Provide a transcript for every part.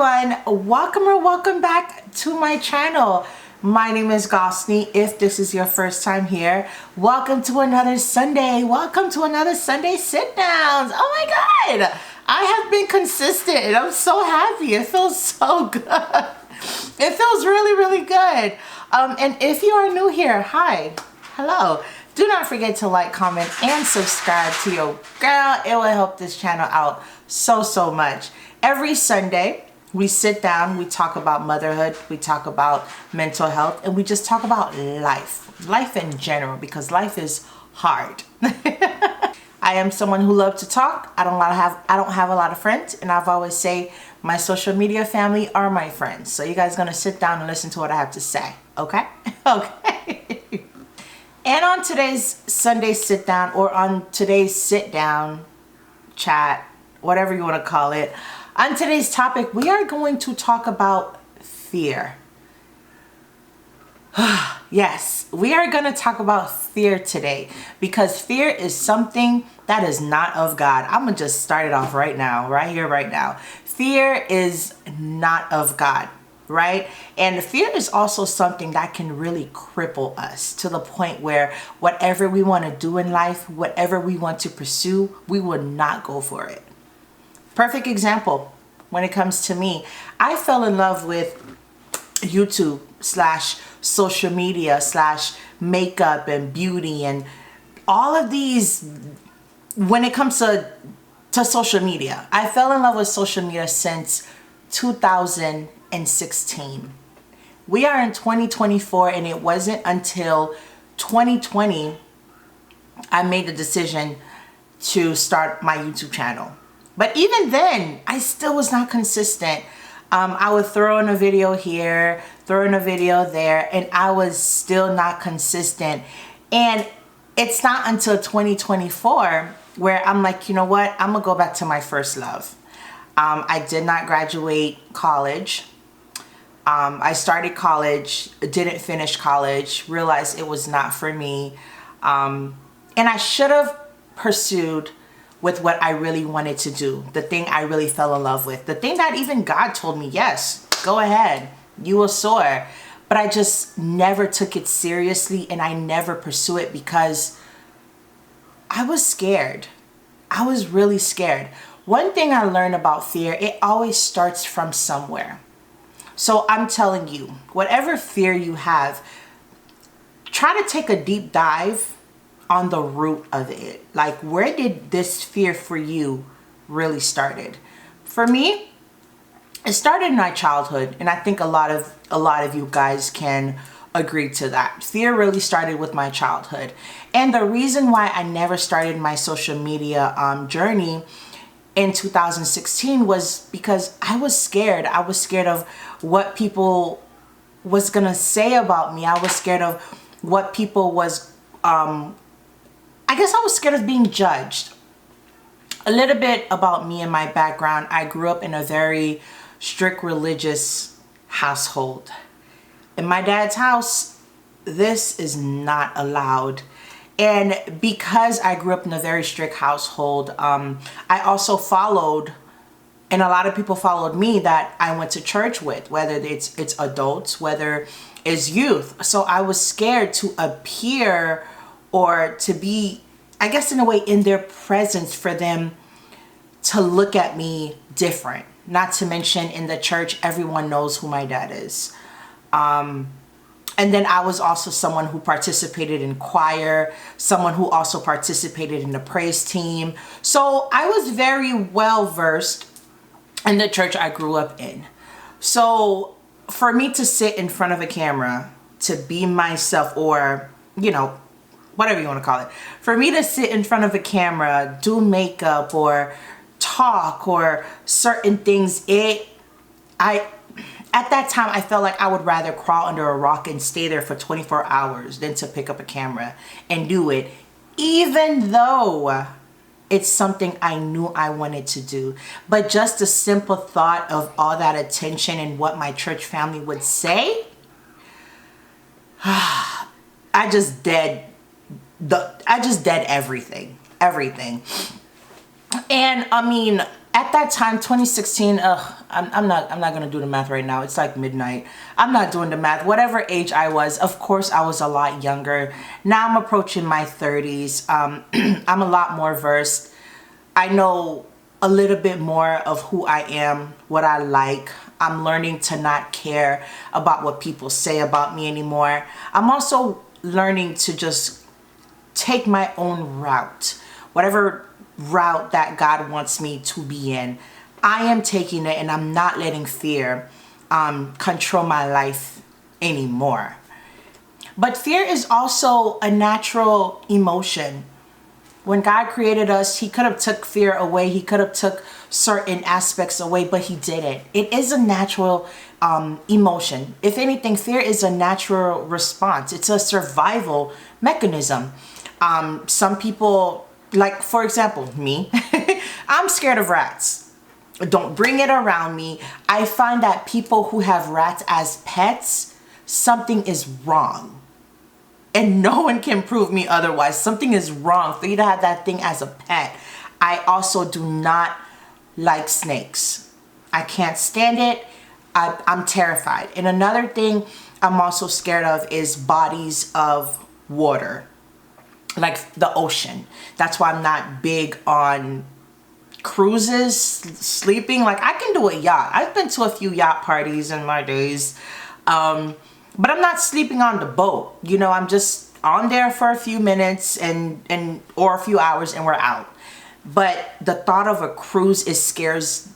everyone, welcome or welcome back to my channel. My name is Gosenie. If this is your first time here, welcome to another Sunday. Welcome to another Sunday sit downs. Oh my God, I have been consistent and I'm so happy. It feels so good. It feels really good. And if you are new here, hi, hello. Do not forget to like, comment, and subscribe to your girl. It will help this channel out so much. Every Sunday, we sit down, we talk about motherhood, we talk about mental health, and we just talk about life in general, because life is hard. I am someone who loves to talk. I don't have a lot of friends, and I've always say my social media family are my friends. So you guys gonna sit down and listen to what I have to say, okay? Okay. And on today's Sunday sit down, or on today's sit down chat, whatever you want to call it, on today's topic, we are going to talk about fear. Yes, we are going to talk about fear today, because fear is something that is not of God. I'm going to just start it off right now, right here, right now. Fear is not of God, right? And fear is also something that can really cripple us to the point where whatever we want to do in life, whatever we want to pursue, we will not go for it. Perfect example when it comes to me. I fell in love with YouTube / social / makeup and beauty and all of these. When it comes to social media, I fell in love with social media since 2016. We are in 2024, and it wasn't until 2020 I made the decision to start my YouTube channel. But even then, I still was not consistent. I would throw in a video here, throw in a video there, and I was still not consistent. And it's not until 2024 where I'm like, you know what? I'm gonna go back to my first love. I did not graduate college. I started college, didn't finish college, realized it was not for me. And I should have pursued with what I really wanted to do, the thing I really fell in love with, the thing that even God told me, yes, go ahead, you will soar. But I just never took it seriously, and I never pursue it because I was scared. I was really scared. One thing I learned about fear, it always starts from somewhere. So I'm telling you, whatever fear you have, try to take a deep dive on the root of it. Like, where did this fear for you really started? For me, it started in my childhood, and I think a lot of you guys can agree to that. Fear really started with my childhood. And the reason why I never started my social media journey in 2016 was because I was scared. I was scared of what people was gonna say about me. I was scared of what people was I guess I was scared of being judged. A little bit about me and my background. I grew up in a very strict religious household. In my dad's house, this is not allowed. And because I grew up in a very strict household, I also followed, and a lot of people followed me that I went to church with, whether it's adults, whether it's youth. So I was scared to appear or to be, I guess in a way, in their presence, for them to look at me different. Not to mention, in the church, everyone knows who my dad is. And then I was also someone who participated in choir, someone who also participated in the praise team. So I was very well versed in the church I grew up in. So for me to sit in front of a camera, to be myself, or, you know, whatever you want to call it, for me to sit in front of a camera, do makeup or talk or certain things, at that time, I felt like I would rather crawl under a rock and stay there for 24 hours than to pick up a camera and do it, even though it's something I knew I wanted to do. But just the simple thought of all that attention and what my church family would say, I just dead everything. And I mean, At that time, 2016, I'm not gonna do the math right now. It's like midnight. I'm not doing the math. Whatever age I was, of course I was a lot younger. Now I'm approaching my 30s. I'm a lot more versed. I know a little bit more of who I am, what I like. I'm learning to not care about what people say about me anymore. I'm also learning to just take my own route. Whatever route that God wants me to be in, I am taking it, and I'm not letting fear control my life anymore. But fear is also a natural emotion. When God created us, he could have took fear away. He could have took certain aspects away, but he didn't. It is a natural emotion. If anything, fear is a natural response. It's a survival mechanism. Some people, like for example, me, I'm scared of rats. Don't bring it around me. I find that people who have rats as pets, something is wrong. And no one can prove me otherwise. Something is wrong for you to have that thing as a pet. I also do not like snakes. I can't stand it. I'm terrified. And another thing I'm also scared of is bodies of water, like the ocean. That's why I'm not big on cruises, sleeping. Like I can do a yacht. I've been to a few yacht parties in my days. But I'm not sleeping on the boat. You know, I'm just on there for a few minutes or a few hours and we're out. But the thought of a cruise, it scares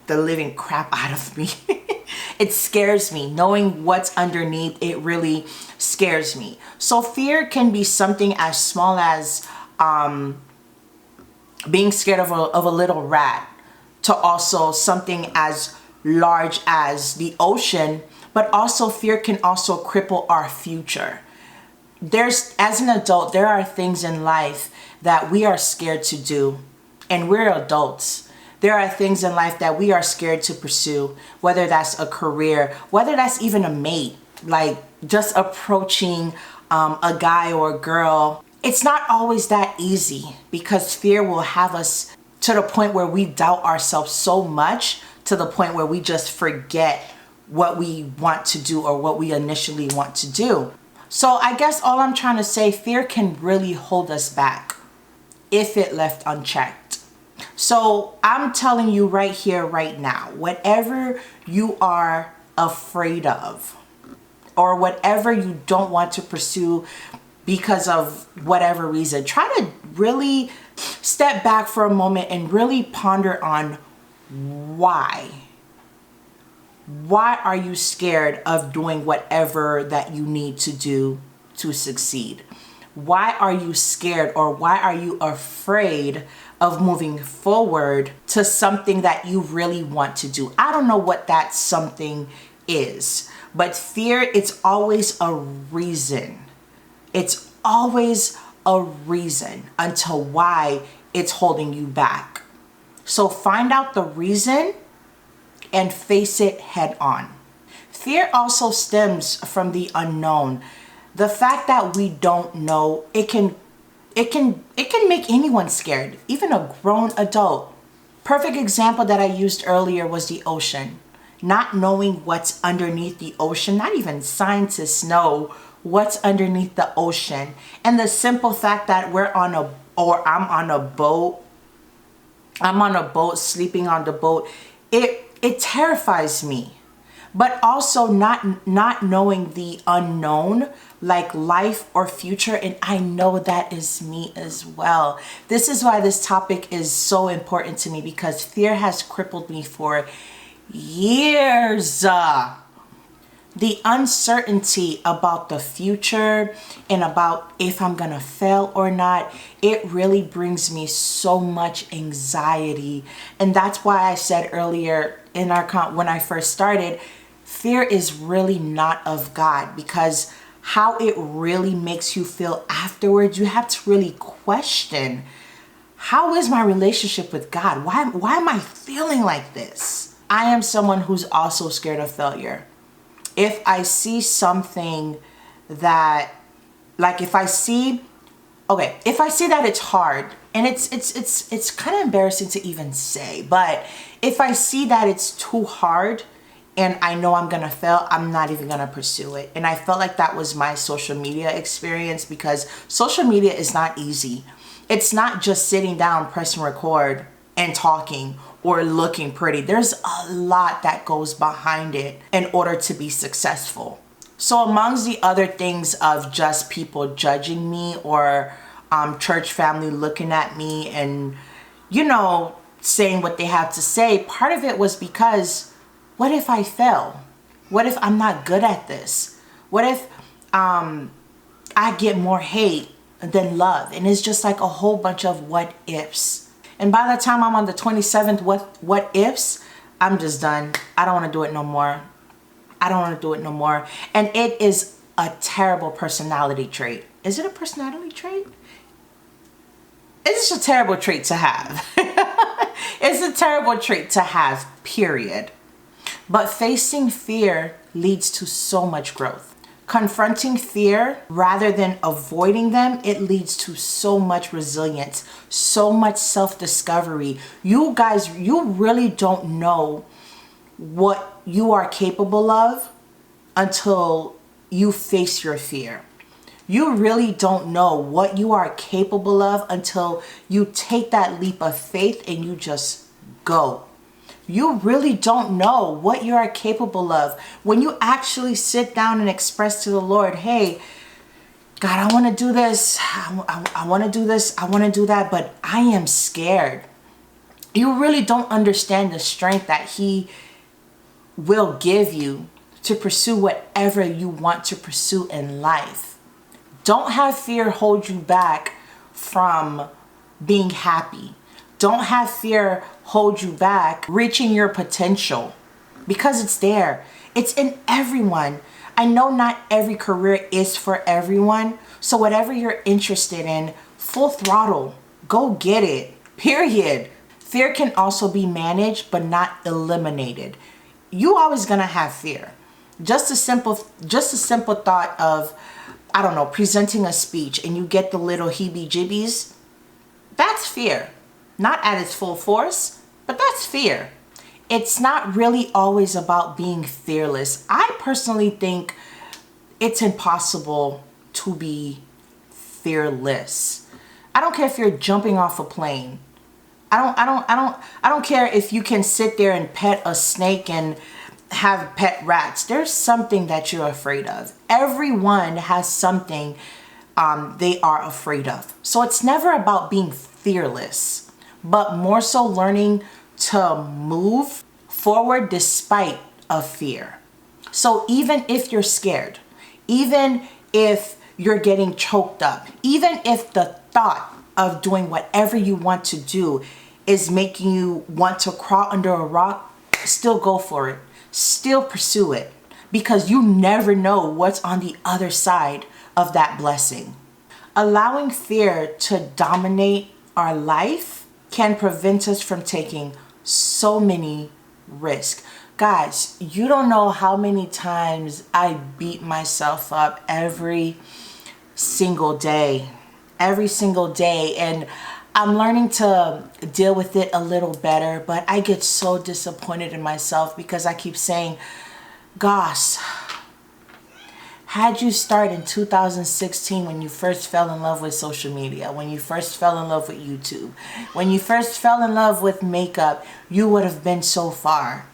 the living crap out of me. It scares me. Knowing what's underneath, it really scares me. So fear can be something as small as being scared of a little rat, to also something as large as the ocean. But also fear can also cripple our future. As an adult, there are things in life that we are scared to do, and we're adults. There are things in life that we are scared to pursue, whether that's a career, whether that's even a mate, like just approaching a guy or a girl. It's not always that easy because fear will have us to the point where we doubt ourselves so much, to the point where we just forget what we want to do or what we initially want to do. So I guess all I'm trying to say, fear can really hold us back if it left unchecked. So I'm telling you right here, right now, whatever you are afraid of or whatever you don't want to pursue because of whatever reason, try to really step back for a moment and really ponder on why. Why are you scared of doing whatever that you need to do to succeed? Why are you scared, or why are you afraid of moving forward to something that you really want to do? I don't know what that something is, but fear, it's always a reason. It's always a reason until why it's holding you back. So find out the reason and face it head on. Fear also stems from the unknown. The fact that we don't know, it can make anyone scared, even a grown adult. Perfect example that I used earlier was the ocean. Not knowing what's underneath the ocean, not even scientists know what's underneath the ocean. And the simple fact that I'm on a boat, sleeping on the boat, it terrifies me. But also not knowing the unknown, like life or future, and I know that is me as well. This is why this topic is so important to me, because fear has crippled me for years. The uncertainty about the future and about if I'm gonna fail or not, it really brings me so much anxiety. And that's why I said earlier in when I first started, fear is really not of God, because how it really makes you feel afterwards, you have to really question, how is my relationship with God? Why am I feeling like this? I am someone who's also scared of failure. If I see something that, like if I see Okay, if I see that it's hard, and it's kind of embarrassing to even say, but if I see that it's too hard and I know I'm gonna fail, I'm not even gonna pursue it. And I felt like that was my social media experience, because social media is not easy. It's not just sitting down, pressing record and talking or looking pretty. There's a lot that goes behind it in order to be successful. So amongst the other things of just people judging me, or church family looking at me and, you know, saying what they have to say, part of it was because, what if I fail? What if I'm not good at this? What if I get more hate than love? And it's just like a whole bunch of what ifs. And by the time I'm on the 27th what ifs, I'm just done. I don't want to do it no more. I don't want to do it no more. And it is a terrible personality trait. Is it a personality trait? It's just a terrible trait to have. It's a terrible trait to have, period. But facing fear leads to so much growth. Confronting fear rather than avoiding them, it leads to so much resilience, so much self-discovery. You guys, you really don't know what you are capable of until you face your fear. You really don't know what you are capable of until you take that leap of faith and you just go. You really don't know what you are capable of when you actually sit down and express to the Lord, hey, God, I want to do this. I want to do this. I want to do that, but I am scared. You really don't understand the strength that He will give you to pursue whatever you want to pursue in life. Don't have fear hold you back from being happy. Don't have fear hold you back reaching your potential, because it's there. It's in everyone. I know not every career is for everyone. So whatever you're interested in, full throttle, go get it, period. Fear can also be managed, but not eliminated. You always gonna have fear. Just a simple thought of, I don't know, presenting a speech and you get the little heebie-jeebies, that's fear. Not at its full force, but that's fear. It's not really always about being fearless. I personally think it's impossible to be fearless. I don't care if you're jumping off a plane. I don't care if you can sit there and pet a snake and have pet rats. There's something that you're afraid of. Everyone has something they are afraid of. So it's never about being fearless, but more so learning to move forward despite of fear. So even if you're scared, even if you're getting choked up, even if the thought of doing whatever you want to do is making you want to crawl under a rock, still go for it. Still pursue it, because you never know what's on the other side of that blessing. Allowing fear to dominate our life can prevent us from taking so many risks. Guys, you don't know how many times I beat myself up every single day, and I'm learning to deal with it a little better, but I get so disappointed in myself because I keep saying, gosh, had you started in 2016 when you first fell in love with social media, when you first fell in love with YouTube, when you first fell in love with makeup, you would have been so far.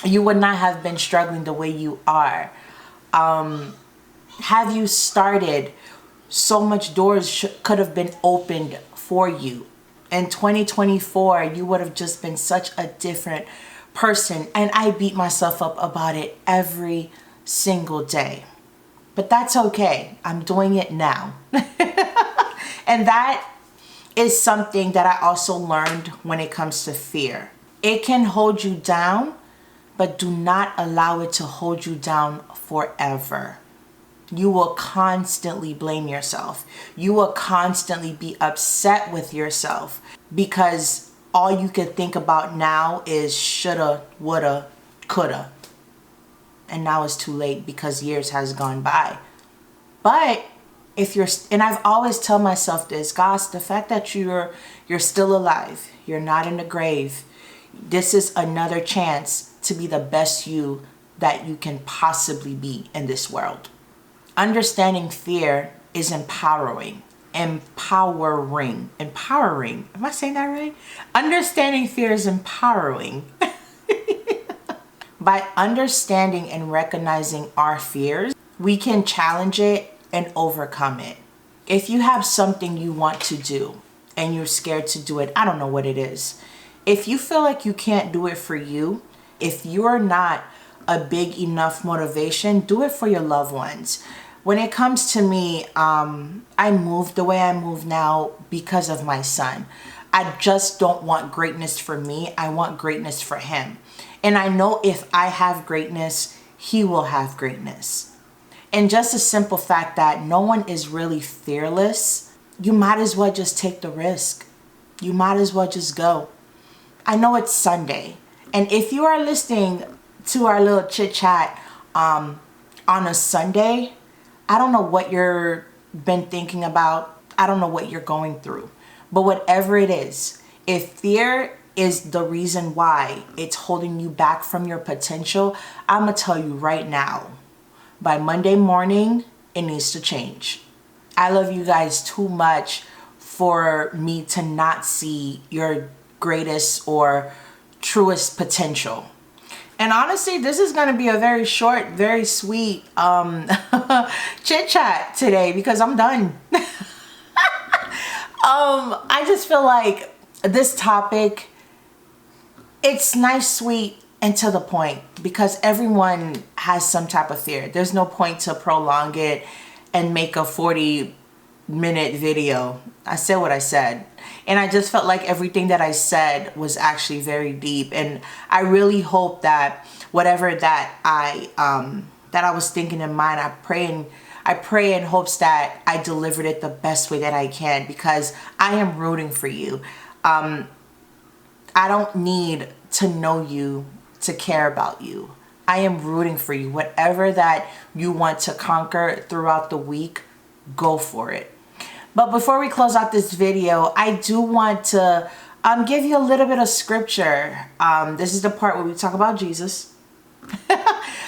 You would not have been struggling the way you are. Have you started, so much doors could have been opened for you. In 2024, you would have just been such a different person. And I beat myself up about it every single day. But that's okay. I'm doing it now. And that is something that I also learned when it comes to fear. It can hold you down, but do not allow it to hold you down forever. You will constantly blame yourself. You will constantly be upset with yourself because all you can think about now is shoulda, woulda, coulda. And now it's too late because years has gone by. But and I've always tell myself this, Gosh, the fact that you're still alive, you're not in the grave, this is another chance to be the best you that you can possibly be in this world. Understanding fear is empowering. Empowering. Am I saying that right? Understanding fear is empowering. By understanding and recognizing our fears, we can challenge it and overcome it. If you have something you want to do and you're scared to do it, I don't know what it is. If you feel like you can't do it for you, if you're not a big enough motivation, do it for your loved ones. When it comes to me, I move the way I move now because of my son. I just don't want greatness for me. I want greatness for him. And I know if I have greatness, he will have greatness. And just a simple fact that no one is really fearless, you might as well just take the risk. You might as well just go. I know it's Sunday. And if you are listening to our little chit chat on a Sunday, I don't know what you've been thinking about. I don't know what you're going through. But whatever it is, if fear is the reason why it's holding you back from your potential, I'm going to tell you right now, by Monday morning, it needs to change. I love you guys too much for me to not see your greatest or truest potential. And honestly, this is going to be a very short, very sweet chit chat today because I'm done. I just feel like this topic, it's nice, sweet, and to the point because everyone has some type of fear. There's no point to prolong it and make a 40-minute video. I said what I said. And I just felt like everything that I said was actually very deep. And I really hope that whatever that I was thinking in mind, I pray in hopes that I delivered it the best way that I can because I am rooting for you. I don't need to know you to care about you. I am rooting for you. Whatever that you want to conquer throughout the week, go for it. But before we close out this video, I do want to give you a little bit of scripture. This is the part where we talk about Jesus.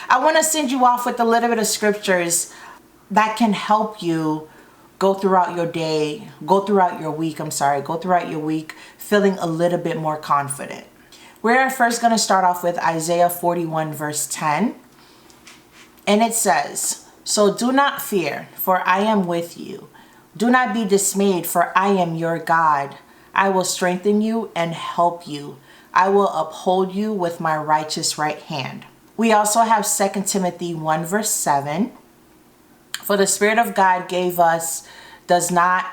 I want to send you off with a little bit of scriptures that can help you go throughout your day, go throughout your week feeling a little bit more confident. We're first going to start off with Isaiah 41 verse 10. And it says, "So do not fear, for I am with you. Do not be dismayed, for I am your God. I will strengthen you and help you. I will uphold you with my righteous right hand." We also have 2 Timothy 1 verse 7. "For the Spirit of God does not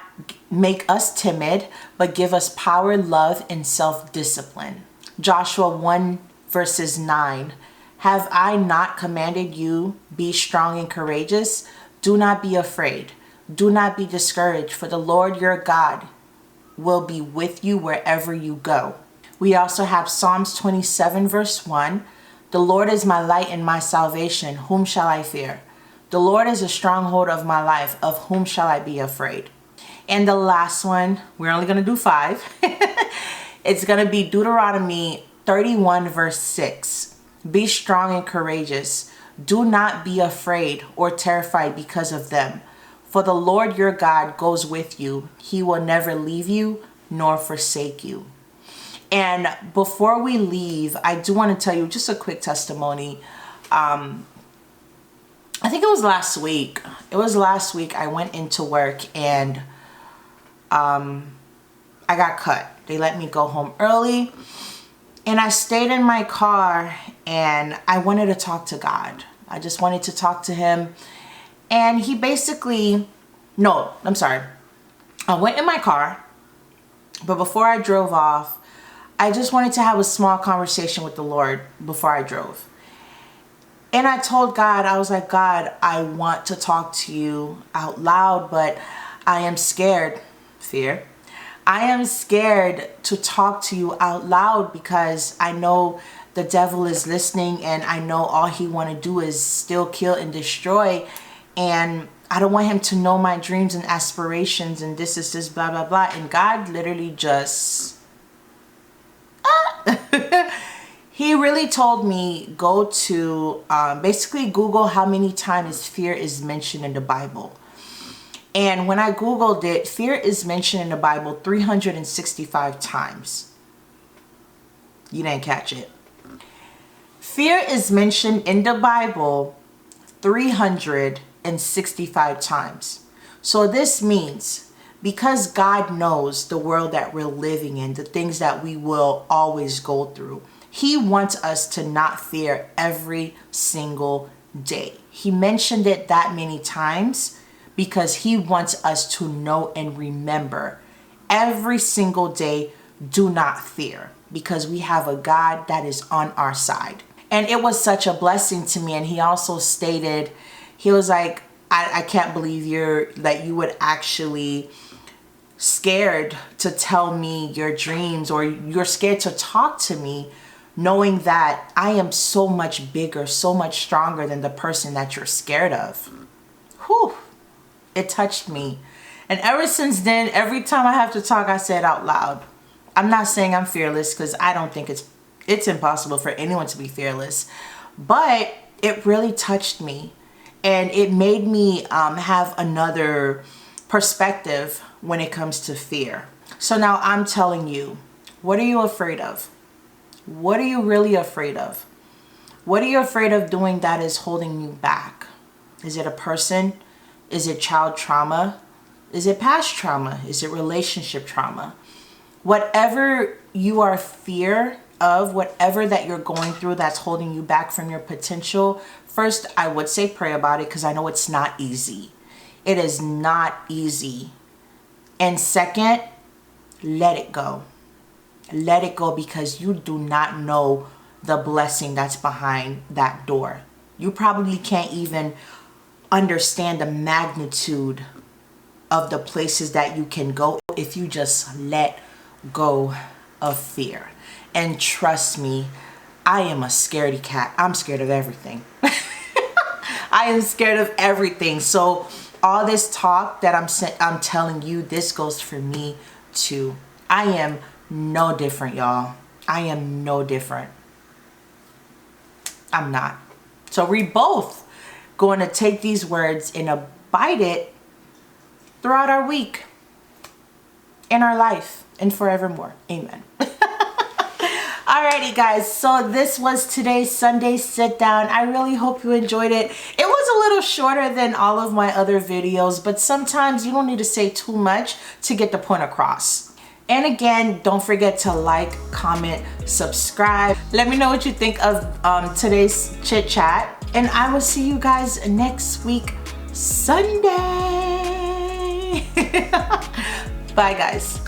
make us timid, but give us power, love, and self-discipline." Joshua 1 verses 9. "Have I not commanded you, be strong and courageous? Do not be afraid. Do not be discouraged, for the Lord your God will be with you wherever you go." We also have Psalms 27 verse 1. "The Lord is my light and my salvation. Whom shall I fear? The Lord is a stronghold of my life. Of whom shall I be afraid?" And the last one, we're only going to do 5. It's going to be Deuteronomy 31 verse 6. "Be strong and courageous. Do not be afraid or terrified because of them. For the Lord your God goes with you. He will never leave you nor forsake you." And before we leave, I do want to tell you just a quick testimony. I think it was last week. I went into work and I got cut. They let me go home early. And I stayed in my car and I wanted to talk to God. I just wanted to talk to him. And he basically, no, I'm sorry. I went in my car, but before I drove off, I just wanted to have a small conversation with the Lord before I drove. And I told God, I was like, "God, I want to talk to you out loud, but I am scared." Fear. "I am scared to talk to you out loud because I know the devil is listening and I know all he want to do is steal, kill, and destroy. And I don't want him to know my dreams and aspirations and this is this, blah, blah, blah. And God literally just, he really told me, go to basically Google how many times fear is mentioned in the Bible. And when I Googled it, fear is mentioned in the Bible 365 times. You didn't catch it. Fear is mentioned in the Bible 365 times. So this means because God knows the world that we're living in, the things that we will always go through, he wants us to not fear every single day. He mentioned it that many times because he wants us to know and remember every single day, do not fear, because we have a God that is on our side. And it was such a blessing to me. And he also stated, he was like, I can't believe that you would actually scared to tell me your dreams, or you're scared to talk to me, knowing that I am so much bigger, so much stronger than the person that you're scared of. Whew, it touched me. And ever since then, every time I have to talk, I say it out loud. I'm not saying I'm fearless, because I don't think it's impossible for anyone to be fearless, but it really touched me, and it made me have another perspective when it comes to fear. So now I'm telling you, what are you afraid of? What are you really afraid of? What are you afraid of doing that is holding you back? Is it a person? Is it child trauma? Is it past trauma? Is it relationship trauma? Whatever you are fear of, whatever that you're going through that's holding you back from your potential, first, I would say pray about it, because I know it's not easy. It is not easy. And second, let it go. Let it go, because you do not know the blessing that's behind that door. You probably can't even understand the magnitude of the places that you can go if you just let go of fear. And trust me, I am a scaredy cat. I'm scared of everything. I am scared of everything. So all this talk that I'm telling you, this goes for me too. I am no different, y'all. I am no different. I'm not. So we both going to take these words and abide it throughout our week, in our life, and forevermore. Amen. Alrighty guys, so this was today's Sunday sit down. I really hope you enjoyed it. It was a little shorter than all of my other videos, but sometimes you don't need to say too much to get the point across. And again, don't forget to like, comment, subscribe. Let me know what you think of today's chit chat, and I will see you guys next week, Sunday. Bye guys.